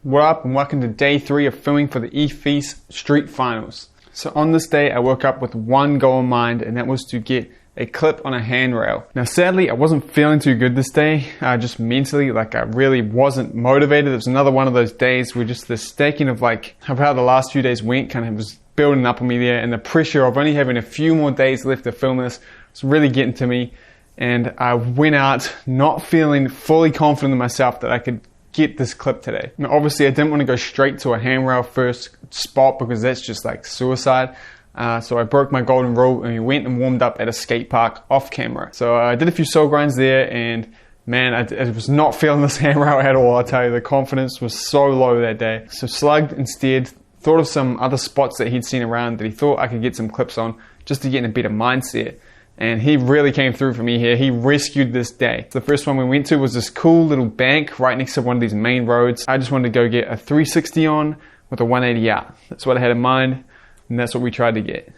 What up, and welcome to day 3 of filming for the E-Fise Street Finals. So on this day I woke up with one goal in mind, and that was to get a clip on a handrail. Now sadly I wasn't feeling too good this day, just mentally, like I really wasn't motivated. It was another one of those days where just the staking of like how the last few days went kind of was building up on me there, and the pressure of only having a few more days left to film this was really getting to me. And I went out not feeling fully confident in myself that I could get this clip today. Now obviously I didn't want to go straight to a handrail first spot because that's just like suicide. So I broke my golden rule and we went and warmed up at a skate park off camera. So I did a few soul grinds there, and man, I was not feeling this handrail at all. I tell you, the confidence was so low that day. So Slugged instead thought of some other spots that he'd seen around that he thought I could get some clips on just to get in a better mindset. And he really came through for me here. He rescued this day. The first one we went to was this cool little bank right next to one of these main roads. I just wanted to go get a 360 on with a 180 out. That's what I had in mind, and that's what we tried to get.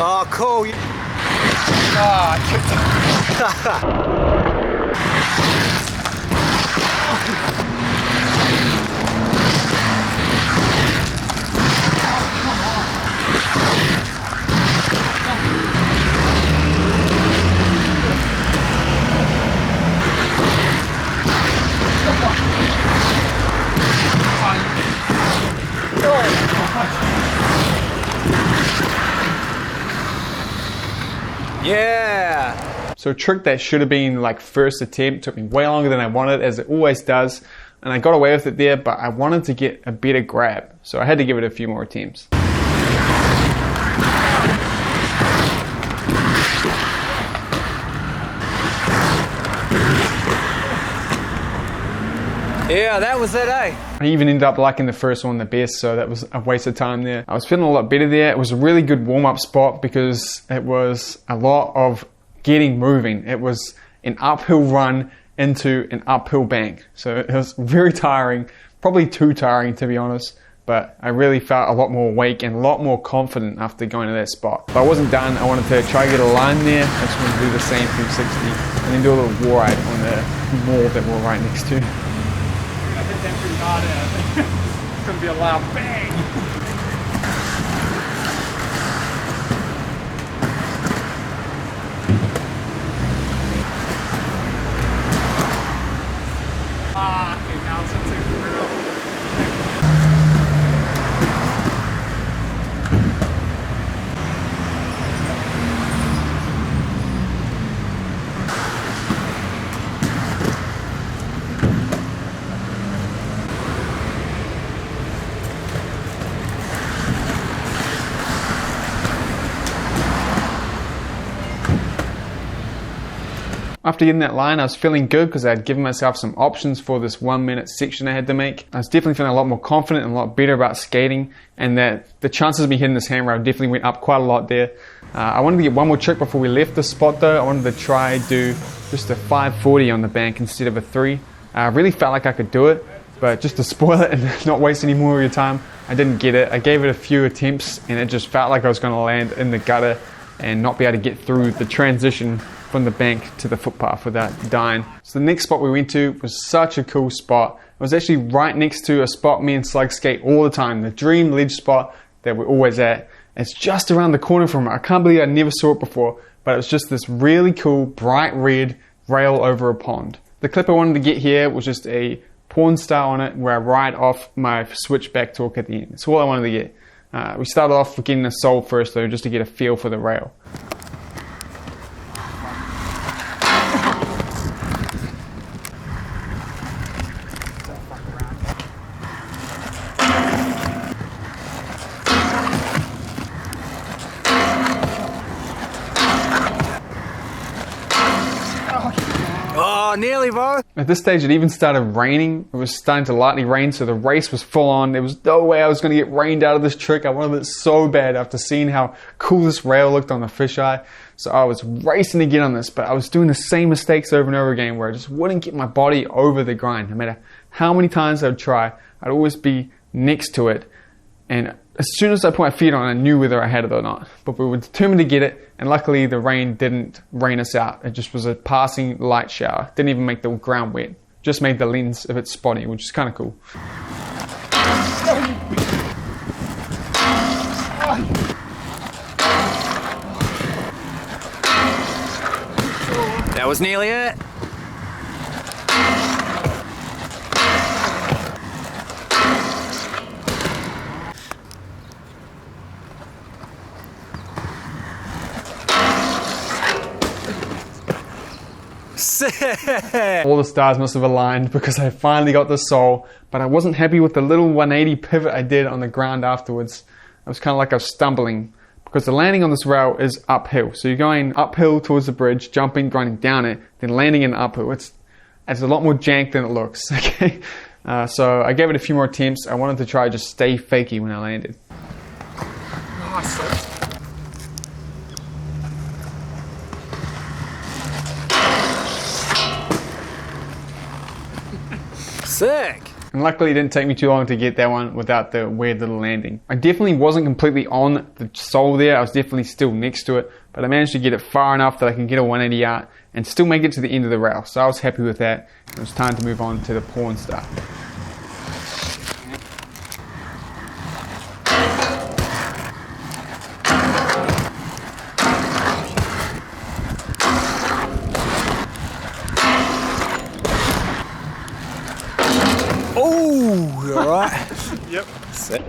Oh, cool. Yeah! So a trick that should have been like first attempt took me way longer than I wanted, as it always does, and I got away with it there, but I wanted to get a better grab, so I had to give it a few more attempts. Yeah, that was it, eh? I even ended up liking the first one the best, so that was a waste of time there. I was feeling a lot better there. It was a really good warm-up spot because it was a lot of getting moving. It was an uphill run into an uphill bank. So it was very tiring, probably too tiring to be honest, but I really felt a lot more awake and a lot more confident after going to that spot. But I wasn't done. I wanted to try to get a line there. I just wanted to do the same 360 and then do a little war ride on the mall that we're right next to. I hit that pretty hard out. It's gonna be a loud bang. Okay, now it's gonna take the real. After getting that line, I was feeling good because I had given myself some options for this 1 minute section I had to make. I was definitely feeling a lot more confident and a lot better about skating, and that the chances of me hitting this handrail definitely went up quite a lot there. I wanted to get one more trick before we left this spot though. I wanted to try do just a 540 on the bank instead of a 3. I really felt like I could do it, but just to spoil it and not waste any more of your time, I didn't get it. I gave it a few attempts and it just felt like I was going to land in the gutter and not be able to get through the transition from the bank to the footpath without dying. So the next spot we went to was such a cool spot. It was actually right next to a spot me and Slug skate all the time, the dream ledge spot that we're always at. It's just around the corner from it. I can't believe I never saw it before, but it was just this really cool bright red rail over a pond. The clip I wanted to get here was just a porn style on it where I ride off my switchback torque at the end. That's all I wanted to get. We started off with getting the sole first though, just to get a feel for the rail. Oh, nearly, bro. At this stage, it even started raining. It was starting to lightly rain, so the race was full on. There was no way I was going to get rained out of this trick. I wanted it so bad after seeing how cool this rail looked on the fisheye. So I was racing to get on this, but I was doing the same mistakes over and over again where I just wouldn't get my body over the grind. No matter how many times I would try, I'd always be next to it. And as soon as I put my feet on, I knew whether I had it or not. But we were determined to get it, and luckily the rain didn't rain us out. It just was a passing light shower. Didn't even make the ground wet. Just made the lens a bit spotty, which is kind of cool. That was nearly it. All the stars must have aligned because I finally got the sole, but I wasn't happy with the little 180 pivot I did on the ground afterwards. It was kind of like I was stumbling because the landing on this rail is uphill. So you're going uphill towards the bridge, jumping, grinding down it, then landing in uphill. It's a lot more jank than it looks. Okay, so I gave it a few more attempts. I wanted to try just stay fakey when I landed. Nice. Sick. And luckily it didn't take me too long to get that one without the weird little landing. I definitely wasn't completely on the sole there. I was definitely still next to it, but I managed to get it far enough that I can get a 180 out and still make it to the end of the rail. So I was happy with that. It was time to move on to the porn star. Oh, you alright? Yep. Sick.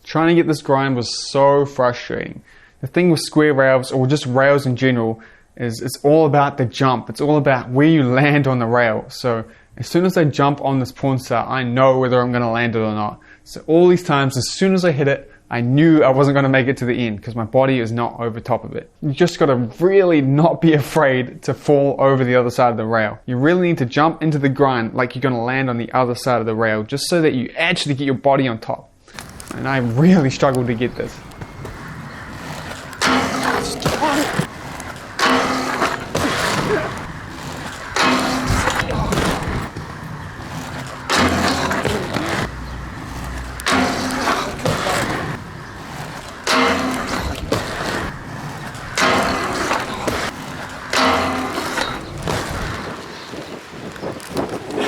Trying to get this grind was so frustrating. The thing with square rails, or just rails in general, is it's all about the jump. It's all about where you land on the rail. So as soon as I jump on this porn star, I know whether I'm going to land it or not. So all these times, as soon as I hit it, I knew I wasn't going to make it to the end because my body is not over top of it. You just got to really not be afraid to fall over the other side of the rail. You really need to jump into the grind like you're going to land on the other side of the rail, just so that you actually get your body on top. And I really struggled to get this.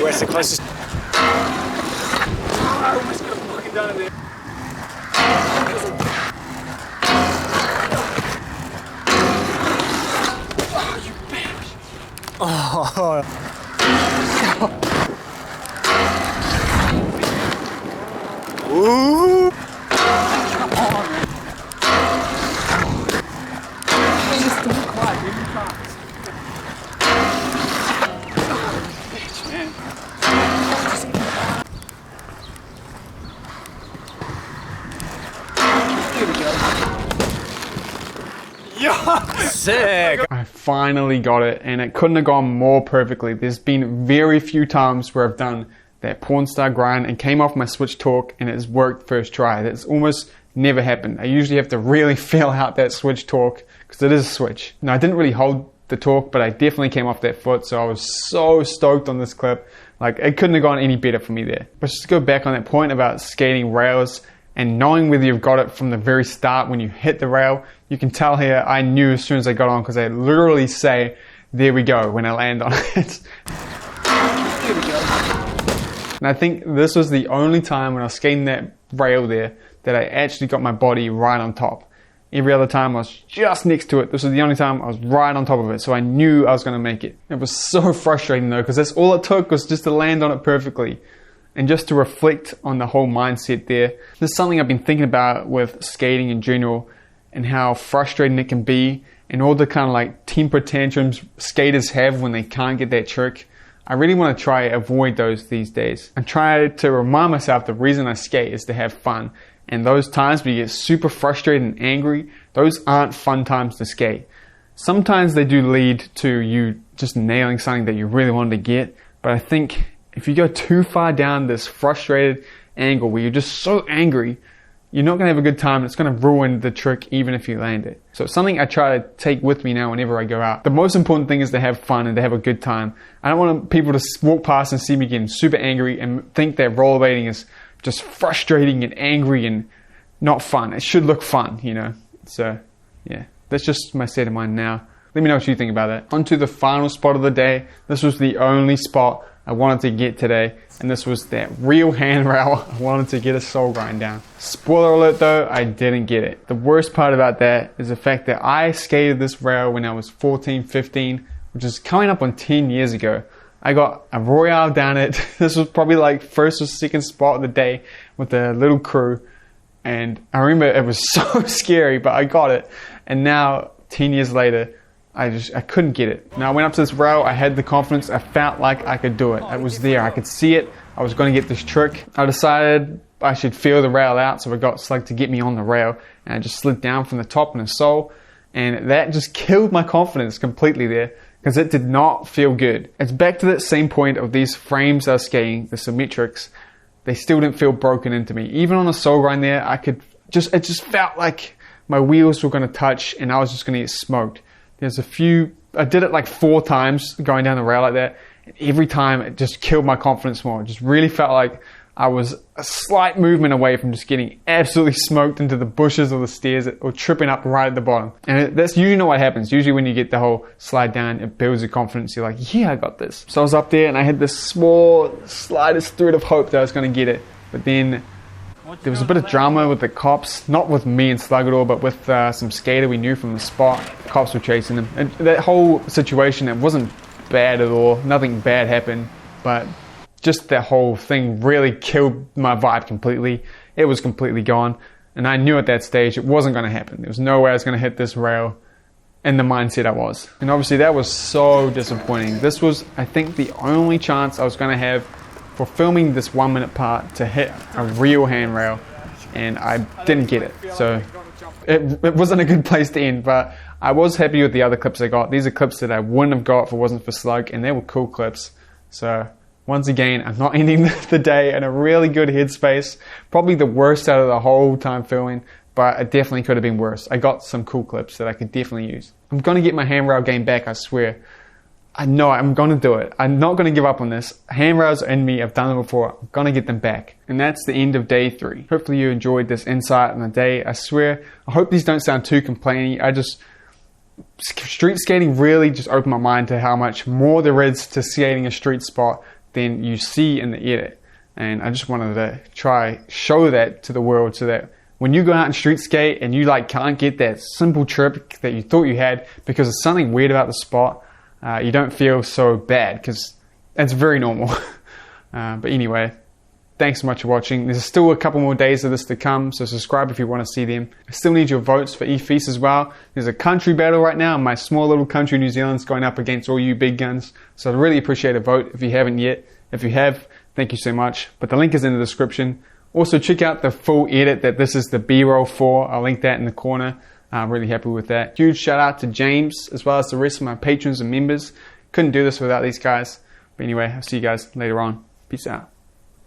Where's the closest? I almost got fucking done in there. Oh. Ooh. Come on, man. Just don't cry, give me chance. Bitch, man. Here we go. Yeah! Sick. I finally got it, and it couldn't have gone more perfectly. There's been very few times where I've done that porn star grind and came off my switch torque and it's worked first try. That's almost never happened. I usually have to really feel out that switch torque because it is a switch. Now I didn't really hold the torque, but I definitely came off that foot, so I was so stoked on this clip. Like, it couldn't have gone any better for me there. But just to go back on that point about skating rails and knowing whether you've got it from the very start when you hit the rail, you can tell here I knew as soon as I got on because I literally say, there we go, when I land on it. Here we go. And I think this was the only time when I was skating that rail there that I actually got my body right on top. Every other time I was just next to it. This was the only time I was right on top of it, so I knew I was going to make it. It was so frustrating though, because that's all it took was just to land on it perfectly. And just to reflect on the whole mindset there, this is something I've been thinking about with skating in general and how frustrating it can be and all the kind of like temper tantrums skaters have when they can't get that trick. I really want to try avoid those these days. I try to remind myself the reason I skate is to have fun. And those times when you get super frustrated and angry, those aren't fun times to skate. Sometimes they do lead to you just nailing something that you really wanted to get, but I think if you go too far down this frustrated angle where you're just so angry, you're not going to have a good time. It's going to ruin the trick even if you land it. So it's something I try to take with me now whenever I go out. The most important thing is to have fun and to have a good time. I don't want people to walk past and see me getting super angry and think that rollerblading is just frustrating and angry and not fun. It should look fun, you know. So yeah, that's just my state of mind now. Let me know what you think about that. On to the final spot of the day. This was the only spot I wanted to get today, and this was that real handrail I wanted to get a soul grind down. Spoiler alert though, I didn't get it. The worst part about that is the fact that I skated this rail when I was 14, 15, which is coming up on 10 years ago. I got a royale down it. This was probably like first or second spot of the day with a little crew, and I remember it was so scary, but I got it. And now 10 years later, I couldn't get it. Now I went up to this rail, I had the confidence, I felt like I could do it. It was there, I could see it, I was going to get this trick. I decided I should feel the rail out, so I got Slug to get me on the rail, and I just slid down from the top in a soul, and that just killed my confidence completely there, because it did not feel good. It's back to that same point of these frames I was skating, the Symetrics, they still didn't feel broken into me. Even on a soul grind there, it just felt like my wheels were going to touch, and I was just going to get smoked. There's I did it like 4 times going down the rail like that. And every time it just killed my confidence more. It just really felt like I was a slight movement away from just getting absolutely smoked into the bushes or the stairs or tripping up right at the bottom. And that's usually not what happens. Usually when you get the whole slide down, it builds your confidence. You're like, yeah, I got this. So I was up there and I had this small, slightest thread of hope that I was going to get it. But then there was a bit of drama with the cops, not with me and Slug at all, but with some skater we knew from the spot. The cops were chasing him. And that whole situation, it wasn't bad at all. Nothing bad happened, but just that whole thing really killed my vibe completely. It was completely gone. And I knew at that stage it wasn't going to happen. There was no way I was going to hit this rail in the mindset I was. And obviously that was so disappointing. This was, I think, the only chance I was going to have for filming this 1-minute part to hit a real handrail, and I didn't get it. So it wasn't a good place to end, but I was happy with the other clips I got. These are clips that I wouldn't have got if it wasn't for Slug, and they were cool clips. So once again, I'm not ending the day in a really good headspace. Probably the worst out of the whole time filming, but it definitely could have been worse. I got some cool clips that I could definitely use. I'm going to get my handrail game back, I swear. I know I'm going to do it. I'm not going to give up on this. Handrails are in me. I've done it before. I'm going to get them back. And that's the end of day 3. Hopefully you enjoyed this insight on the day. I swear, I hope these don't sound too complaining. Street skating really just opened my mind to how much more there is to skating a street spot than you see in the edit. And I just wanted to show that to the world, so that when you go out and street skate and you can't get that simple trick that you thought you had because of something weird about the spot, you don't feel so bad, because that's very normal. But anyway, thanks so much for watching. There's still a couple more days of this to come, so subscribe if you want to see them. I still need your votes for E-Fise as well. There's a country battle right now. My small little country, New Zealand's going up against all you big guns. So I'd really appreciate a vote if you haven't yet. If you have, thank you so much. But the link is in the description. Also, check out the full edit that this is the B-roll for. I'll link that in the corner. I'm really happy with that. Huge shout out to James, as well as the rest of my patrons and members. Couldn't do this without these guys. But anyway, I'll see you guys later on. Peace out.